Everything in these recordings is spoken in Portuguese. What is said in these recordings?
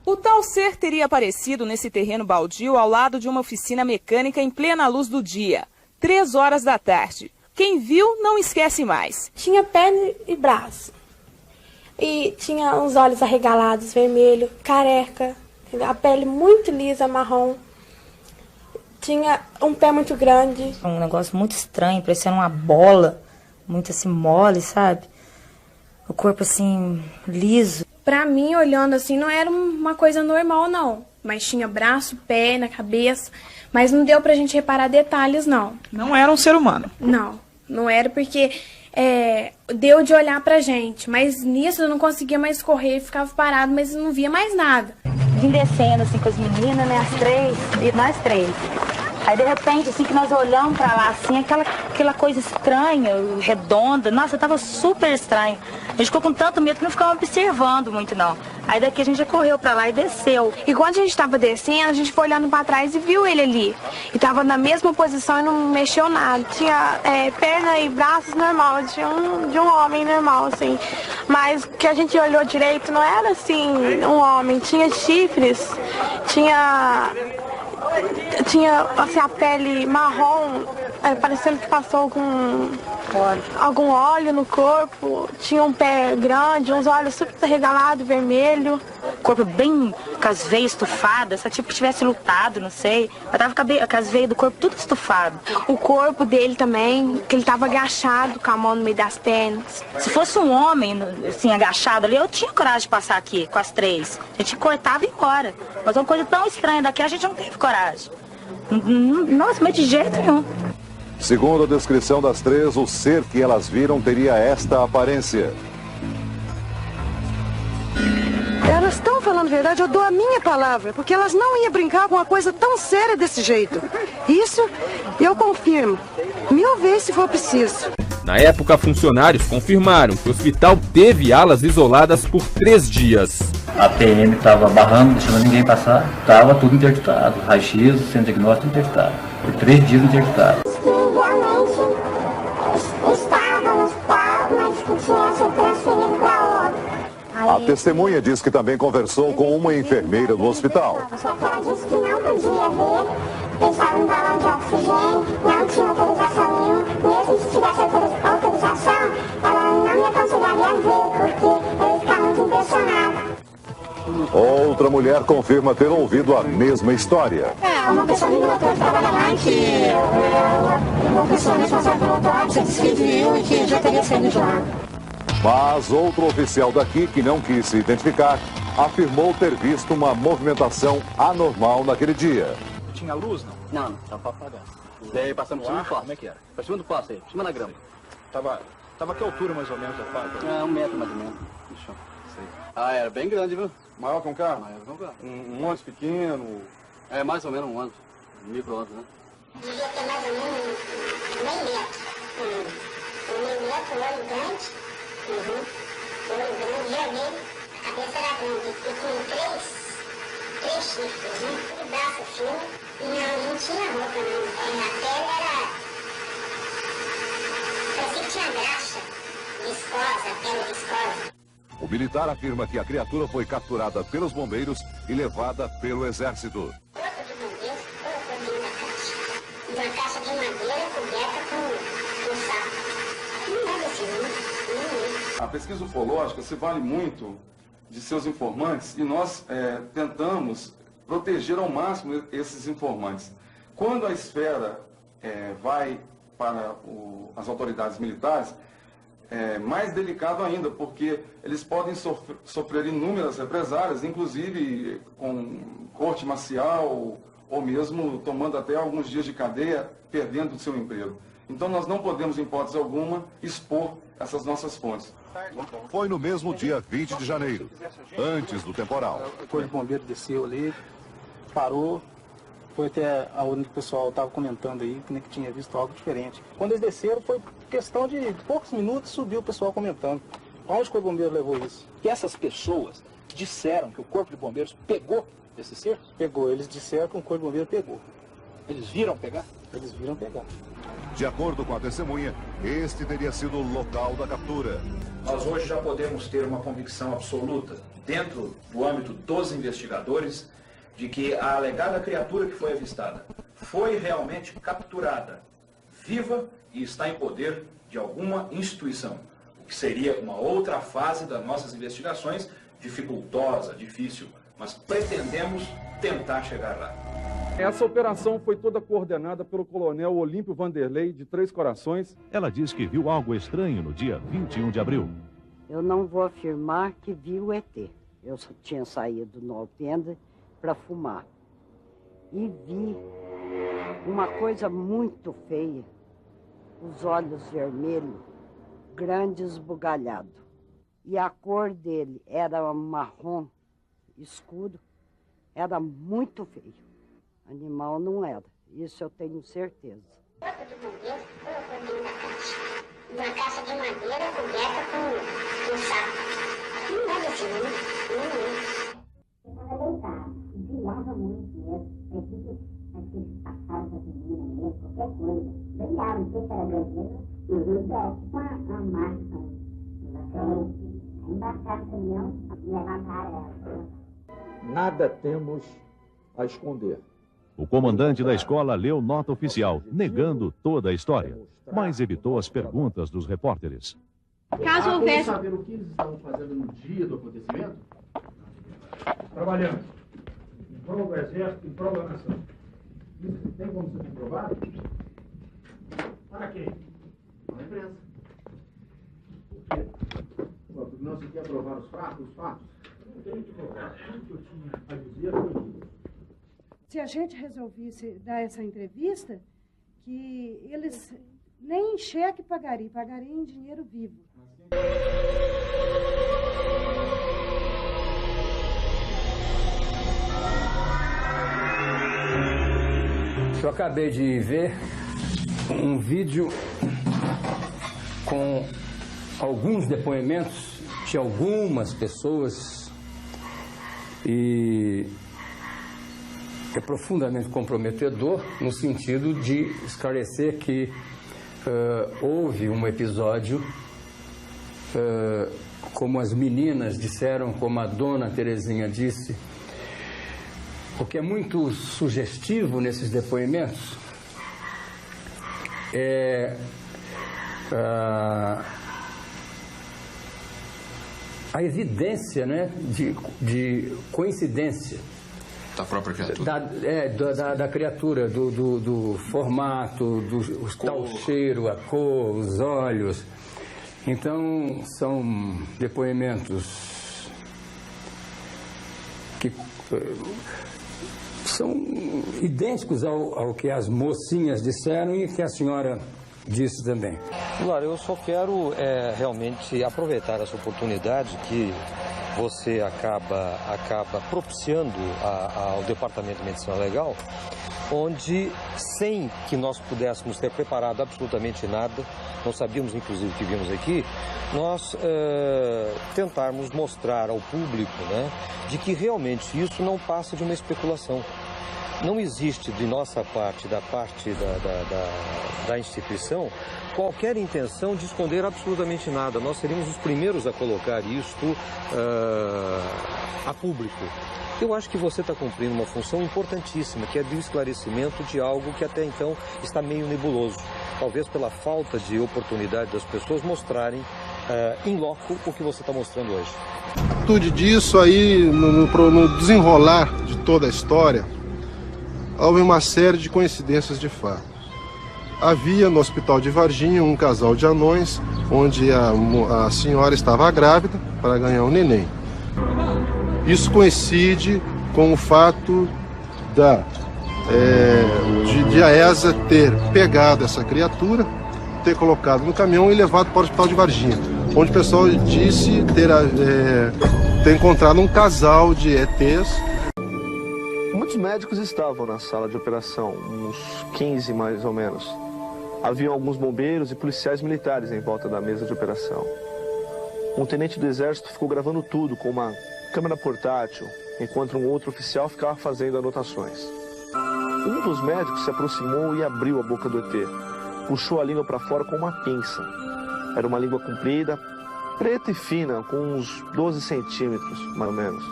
O tal ser teria aparecido nesse terreno baldio ao lado de uma oficina mecânica em plena luz do dia, 3 horas da tarde. Quem viu não esquece mais. Tinha perna e braço. E tinha os olhos arregalados, vermelho, careca, a pele muito lisa, marrom. Tinha um pé muito grande. Um negócio muito estranho, parecendo uma bola, muito assim mole, sabe? O corpo assim, liso. Pra mim, olhando assim, não era uma coisa normal, não. Mas tinha braço, perna, cabeça. Mas não deu pra gente reparar detalhes, não. Não era um ser humano? Não era porque deu de olhar pra gente. Mas nisso eu não conseguia mais correr, ficava parado, mas não via mais nada. Vim descendo assim com as meninas, né, as 3, e nós 3. Aí, de repente, assim, que nós olhamos pra lá, assim, aquela coisa estranha, redonda. Nossa, tava super estranho. A gente ficou com tanto medo que não ficava observando muito, não. Aí daqui a gente já correu pra lá e desceu. E quando a gente tava descendo, a gente foi olhando pra trás e viu ele ali. E tava na mesma posição e não mexeu nada. Tinha perna e braços normal, de um homem normal, assim. Mas que a gente olhou direito, não era, assim, um homem. Tinha chifres, tinha assim, a pele marrom, parecendo que passou algum óleo no corpo. Tinha um pé grande, uns olhos super arregalados, vermelho. Corpo bem com as veias estufadas, tipo que tivesse lutado, não sei. Eu tava com as veias do corpo tudo estufado. O corpo dele também, que ele tava agachado, com a mão no meio das pernas. Se fosse um homem, assim, agachado ali, eu tinha coragem de passar aqui com as 3. A gente cortava e ia embora. Mas uma coisa tão estranha daqui, a gente não teve coragem. Nossa, mas de jeito nenhum. Segundo a descrição das 3, o ser que elas viram teria esta aparência. Elas estão falando a verdade, eu dou a minha palavra, porque elas não iam brincar com uma coisa tão séria desse jeito. Isso eu confirmo, 1000 vezes se for preciso. Na época, funcionários confirmaram que o hospital teve alas isoladas por 3 dias. A PM estava barrando, deixando ninguém passar, estava tudo interditado. Raio-X, centro diagnóstico interditado. Por 3 dias interditado. A testemunha diz que também conversou com uma enfermeira do hospital. Ela disse que não podia ver, estava um balão de oxigênio, não tinha autorização nenhuma. Mesmo se tivesse autorização, ela não me aconselharia ver, porque eu ia ficar muito impressionada. Outra mulher confirma ter ouvido a mesma história. Uma pessoa me relatou que trabalha lá e que uma pessoa responsável pelo autópsia disse que viu e que já teria saído de lá. Mas outro oficial daqui, que não quis se identificar, afirmou ter visto uma movimentação anormal naquele dia. Tinha luz, não? Não, estava apagado. Daí passamos por cima do poste. Como é que era? Pra cima do poste aí, por cima da grama. Tava que altura mais ou menos a fábrica? 1 metro mais ou menos. Deixa eu... Ah, era bem grande, viu? Maior que um carro? Maior que um carro. Um ônibus pequeno? É, mais ou menos um ônibus. Micro-ônibus, né? Devia ter mais ou menos meio metro. Meio metro, olho grande. Olho grande, vermelho. A cabeça era grande. E tinha três chifres, né? E braço fino. E não tinha roupa, não. A pele era... parecia que tinha graxa. Viscosa, pele viscosa. O militar afirma que a criatura foi capturada pelos bombeiros e levada pelo exército. Uma caixa de madeira coberta com saco. Não é desse mundo. A pesquisa ufológica se vale muito de seus informantes e nós tentamos proteger ao máximo esses informantes. Quando a esfera vai para as autoridades militares, é mais delicado ainda, porque eles podem sofrer inúmeras represálias, inclusive com corte marcial ou mesmo tomando até alguns dias de cadeia, perdendo o seu emprego. Então nós não podemos, em hipótese alguma, expor essas nossas fontes. Foi no mesmo dia 20 de janeiro, antes do temporal. O corpo de bombeiro desceu ali, parou, foi até onde o pessoal estava comentando aí, que tinha visto algo diferente. Quando eles desceram, foi questão de poucos minutos, subiu o pessoal comentando. Onde o corpo de bombeiro levou isso? E essas pessoas disseram que o corpo de bombeiros pegou esse ser? Pegou, eles disseram que o corpo de bombeiro pegou. Eles viram pegar? Eles viram pegar. De acordo com a testemunha, este teria sido o local da captura. nós hoje já podemos ter uma convicção absoluta, dentro do âmbito dos investigadores, de que a alegada criatura que foi avistada foi realmente capturada, viva e está em poder de alguma instituição, o que seria uma outra fase das nossas investigações, dificultosa, difícil, mas pretendemos tentar chegar lá. Essa operação foi toda coordenada pelo coronel Olímpio Vanderlei, de Três Corações. Ela diz que viu algo estranho no dia 21 de abril. Eu não vou afirmar que vi o ET. Eu tinha saído no alpendre para fumar. E vi uma coisa muito feia. Os olhos vermelhos, grande esbugalhado. E a cor dele era marrom escuro. Era muito feio. Animal não era. Isso eu tenho certeza. Uma caixa de madeira coberta com saco. Não é assim, não. Eu estava deitado, brilhava muito mesmo. Parecia que passaram das meninas mesmo, qualquer coisa. Brilhava, não sei se era brinquedo. Tipo uma massa na frente. Embarcaram o caminhão e levantaram ela. Nada temos a esconder. O comandante da escola leu nota oficial, negando toda a história, mas evitou as perguntas dos repórteres. Caso houvesse... saber o que eles estavam fazendo no dia do acontecimento? Trabalhando. Em prol do exército, em prol da nação. Isso tem como ser comprovado? Para quem? Para a imprensa. Por quê? Porque não se quer provar os fatos? Não tem que provar. Tudo que eu tinha a dizer foi isso. Se a gente resolvesse dar essa entrevista, que eles nem em cheque pagariam em dinheiro vivo. Eu acabei de ver um vídeo com alguns depoimentos de algumas pessoas e é profundamente comprometedor no sentido de esclarecer que houve um episódio, como as meninas disseram, como a dona Terezinha disse. O que é muito sugestivo nesses depoimentos é a evidência, né, de coincidência da própria criatura. Da criatura, do formato, do tal cheiro, a cor, os olhos. Então, são depoimentos que são idênticos ao que as mocinhas disseram e que a senhora disse também. Claro, eu só quero realmente aproveitar essa oportunidade que você acaba propiciando ao Departamento de Medicina Legal, onde, sem que nós pudéssemos ter preparado absolutamente nada, não sabíamos inclusive o que vimos aqui, nós tentarmos mostrar ao público, né, de que realmente isso não passa de uma especulação. Não existe de nossa parte, da parte da instituição, qualquer intenção de esconder absolutamente nada. Nós seríamos os primeiros a colocar isto a público. Eu acho que você está cumprindo uma função importantíssima, que é do esclarecimento de algo que até então está meio nebuloso. Talvez pela falta de oportunidade das pessoas mostrarem em loco o que você está mostrando hoje. Tudo disso aí, no desenrolar de toda a história, houve uma série de coincidências de fato. Havia no hospital de Varginha um casal de anões, onde a senhora estava grávida para ganhar um neném. Isso coincide com o fato de a ESA ter pegado essa criatura, ter colocado no caminhão e levado para o hospital de Varginha, onde o pessoal disse ter encontrado um casal de ETs. Muitos médicos estavam na sala de operação, uns 15 mais ou menos. Havia alguns bombeiros e policiais militares em volta da mesa de operação. Um tenente do exército ficou gravando tudo com uma câmera portátil, enquanto um outro oficial ficava fazendo anotações. Um dos médicos se aproximou e abriu a boca do ET. Puxou a língua para fora com uma pinça. Era uma língua comprida, preta e fina, com uns 12 centímetros, mais ou menos.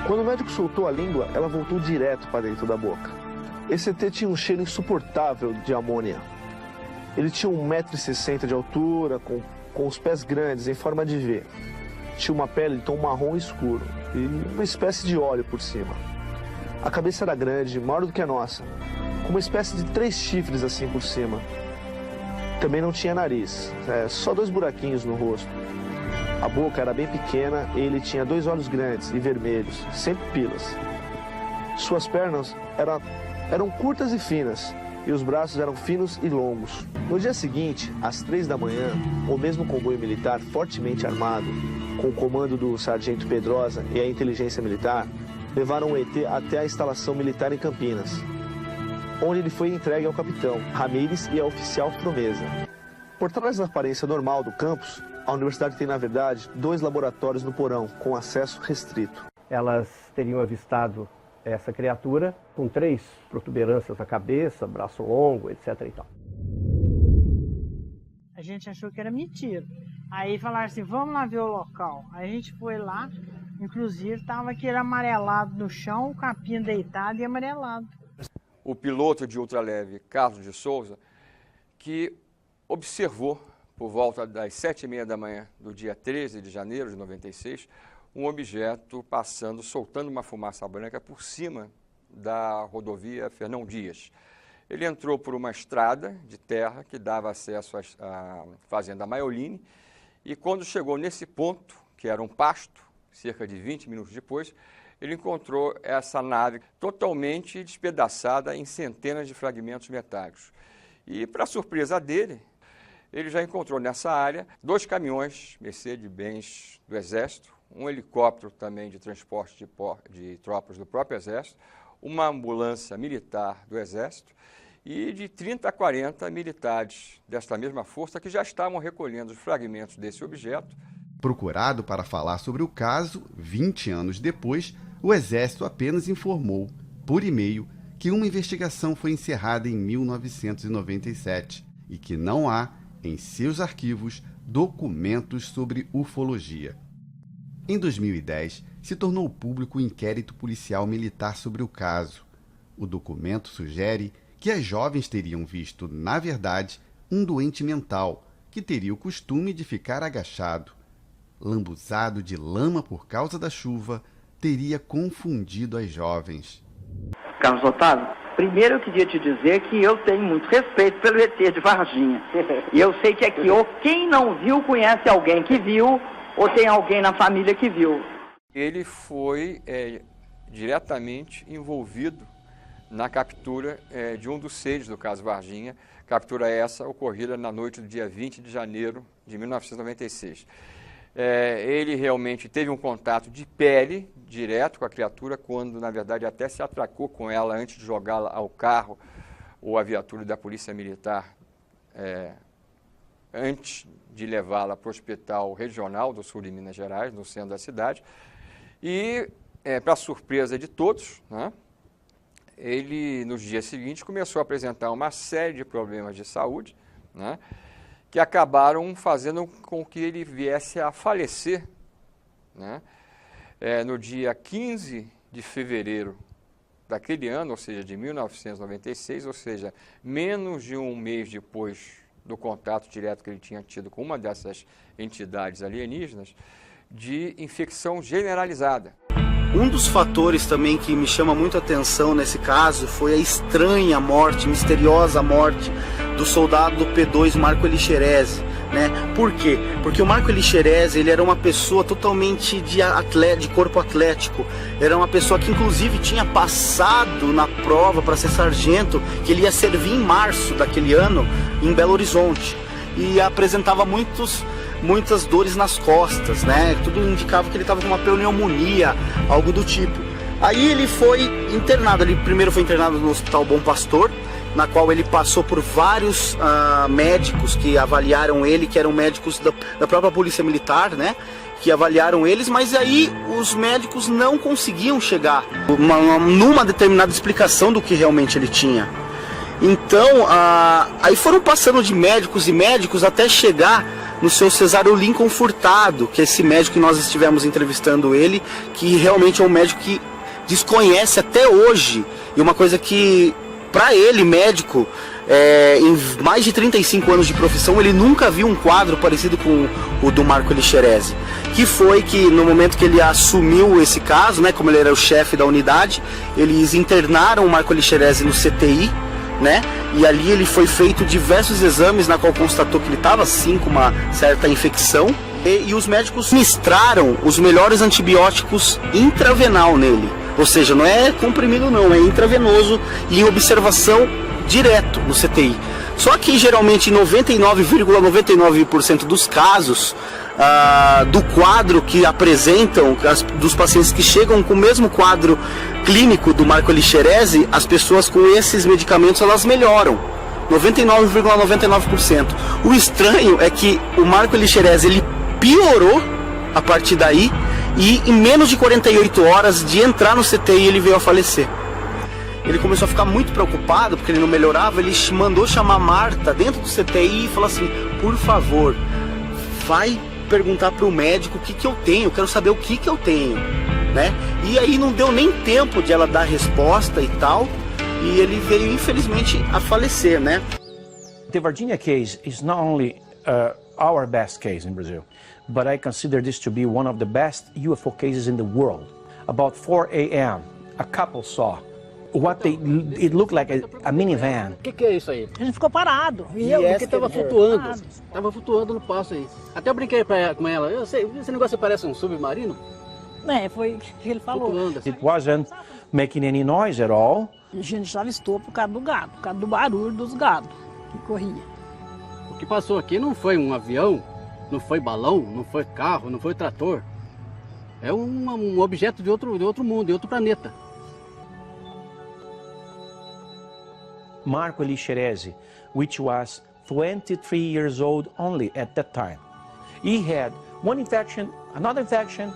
Quando o médico soltou a língua, ela voltou direto para dentro da boca. Esse ET tinha um cheiro insuportável de amônia. Ele tinha 1,60 m de altura, com os pés grandes, em forma de V. Tinha uma pele de tom marrom escuro e uma espécie de óleo por cima. A cabeça era grande, maior do que a nossa, com uma espécie de 3 chifres assim por cima. Também não tinha nariz, só 2 buraquinhos no rosto. A boca era bem pequena e ele tinha 2 olhos grandes e vermelhos, sem pupilas. Suas pernas eram curtas e finas, e os braços eram finos e longos. No dia seguinte, às 3 da manhã, o mesmo comboio militar fortemente armado, com o comando do sargento Pedrosa e a inteligência militar, levaram o ET até a instalação militar em Campinas, onde ele foi entregue ao capitão Ramírez e ao oficial Fromeza. Por trás da aparência normal do campus, a universidade tem, na verdade, 2 laboratórios no porão, com acesso restrito. Elas teriam avistado essa criatura com 3 protuberâncias na cabeça, braço longo, etc. e tal. A gente achou que era mentira. Aí falaram assim, vamos lá ver o local. Aí a gente foi lá, inclusive estava aquele amarelado no chão, o capim deitado e amarelado. O piloto de ultraleve, Carlos de Souza, que observou, por volta das 7h30 da manhã do dia 13 de janeiro de 96, um objeto passando, soltando uma fumaça branca por cima da rodovia Fernão Dias. Ele entrou por uma estrada de terra que dava acesso à fazenda Maioline e quando chegou nesse ponto, que era um pasto, cerca de 20 minutos depois, ele encontrou essa nave totalmente despedaçada em centenas de fragmentos metálicos. E, para surpresa dele, ele já encontrou nessa área 2 caminhões Mercedes-Benz do Exército, um helicóptero também de transporte de tropas do próprio Exército, uma ambulância militar do Exército e de 30 a 40 militares desta mesma força que já estavam recolhendo os fragmentos desse objeto. Procurado para falar sobre o caso, 20 anos depois, o Exército apenas informou, por e-mail, que uma investigação foi encerrada em 1997 e que não há, em seus arquivos, documentos sobre ufologia. Em 2010, se tornou público o inquérito policial militar sobre o caso. O documento sugere que as jovens teriam visto, na verdade, um doente mental que teria o costume de ficar agachado. Lambuzado de lama por causa da chuva, teria confundido as jovens. Carlos Otávio, primeiro eu queria te dizer que eu tenho muito respeito pelo ET de Varginha. E eu sei que aqui, ou quem não viu, conhece alguém que viu, ou tem alguém na família que viu. Ele foi diretamente envolvido na captura de um dos 6 do caso Varginha, captura essa ocorrida na noite do dia 20 de janeiro de 1996. Ele realmente teve um contato de pele direto com a criatura, quando, na verdade, até se atracou com ela antes de jogá-la ao carro ou à viatura da Polícia Militar, antes de levá-la para o Hospital Regional do Sul de Minas Gerais, no centro da cidade. E, para surpresa de todos, né, ele, nos dias seguintes, começou a apresentar uma série de problemas de saúde, né, que acabaram fazendo com que ele viesse a falecer, né, no dia 15 de fevereiro daquele ano, ou seja, de 1996, ou seja, menos de um mês depois do contato direto que ele tinha tido com uma dessas entidades alienígenas, de infecção generalizada. Um dos fatores também que me chama muito a atenção nesse caso foi a estranha morte, misteriosa morte do soldado do P2 Marco Elixerese, né? Por quê? Porque o Marco Elixerese, ele era uma pessoa totalmente de corpo atlético, era uma pessoa que inclusive tinha passado na prova para ser sargento, que ele ia servir em março daquele ano em Belo Horizonte, e apresentava muitas dores nas costas, né? Tudo indicava que ele estava com uma pneumonia, algo do tipo. Aí ele foi internado, ele primeiro foi internado no Hospital Bom Pastor, na qual ele passou por vários médicos que avaliaram ele, que eram médicos da própria Polícia Militar, né? Que avaliaram eles, mas aí os médicos não conseguiam chegar numa determinada explicação do que realmente ele tinha. Então, aí foram passando de médicos e médicos até chegar no seu Cesário Lincoln Furtado, que é esse médico que nós estivemos entrevistando ele, que realmente é um médico que desconhece até hoje, e uma coisa que, para ele, médico, em mais de 35 anos de profissão, ele nunca viu um quadro parecido com o do Marco Elixerezi, que foi que no momento que ele assumiu esse caso, né, como ele era o chefe da unidade, eles internaram o Marco Elixerezi no CTI, né, e ali ele foi feito diversos exames na qual constatou que ele estava sim com uma certa infecção, e os médicos ministraram os melhores antibióticos intravenal nele, ou seja, não é comprimido não, é intravenoso e em observação direto no CTI. Só que geralmente 99,99% dos casos do quadro que apresentam, dos pacientes que chegam com o mesmo quadro clínico do Marco Elixerezi, as pessoas com esses medicamentos elas melhoram. 99,99%. O estranho é que o Marco Elixerezi ele piorou a partir daí e em menos de 48 horas de entrar no CTI ele veio a falecer. Ele começou a ficar muito preocupado porque ele não melhorava, ele mandou chamar a Marta dentro do CTI e falou assim, por favor, vai perguntar para o médico o que eu tenho, eu quero saber o que eu tenho, né? E aí não deu nem tempo de ela dar resposta e tal, e ele veio infelizmente a falecer, né? The Varginha case is not only our best case in Brazil, but I consider this to be one of the best UFO cases in the world. About 4 a.m., a couple saw it looked like a minivan. O que é isso aí? A gente ficou parado. Porque estava flutuando. Estava flutuando no passo aí. Até eu brinquei com ela. Eu sei, esse negócio parece um submarino? Foi o que ele falou. Flutuando, assim. It wasn't making any noise at all. A gente já avistou por causa do gado, por causa do barulho dos gados que corria. O que passou aqui não foi um avião, não foi balão, não foi carro, não foi trator. É um objeto de outro mundo, de outro planeta. Marco Elixerezi, which was 23 years old only at that time. He had one infection, another infection.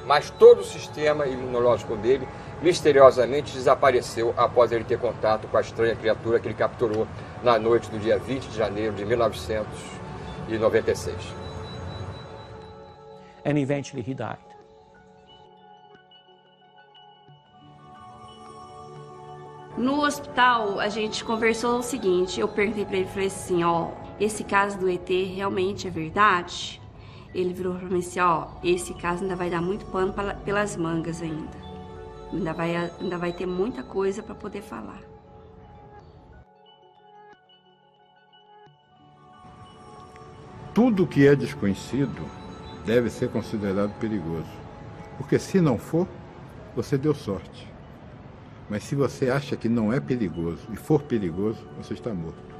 Mas todo o sistema imunológico dele misteriosamente desapareceu após ele ter contato com a estranha criatura que ele capturou na noite do dia 20 de janeiro de 1996. And eventually he died. No hospital, a gente conversou o seguinte, eu perguntei para ele, falei assim, esse caso do ET realmente é verdade? Ele virou para mim assim, esse caso ainda vai dar muito pano pelas mangas ainda. Ainda vai ter muita coisa para poder falar. Tudo que é desconhecido deve ser considerado perigoso. Porque se não for, você deu sorte. Mas se você acha que não é perigoso e for perigoso, você está morto.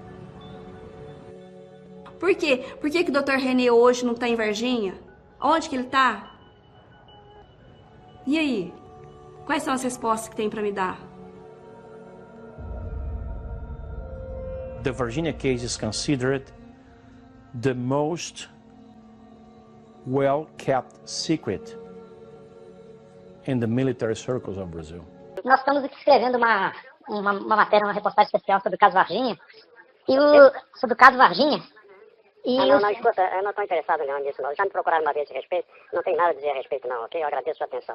Por quê? Por que o Dr. René hoje não está em Varginha? Onde que ele está? E aí? Quais são as respostas que tem para me dar? The Varginha case is considered the most well-kept secret in the military circles of Brazil. Nós estamos aqui escrevendo uma matéria, uma reportagem especial sobre o caso Varginha. Sobre o caso Varginha. Não, escuta, eu não estou interessado não nisso não. Já me procuraram uma vez a respeito, não tem nada a dizer a respeito não, ok? Eu agradeço a sua atenção.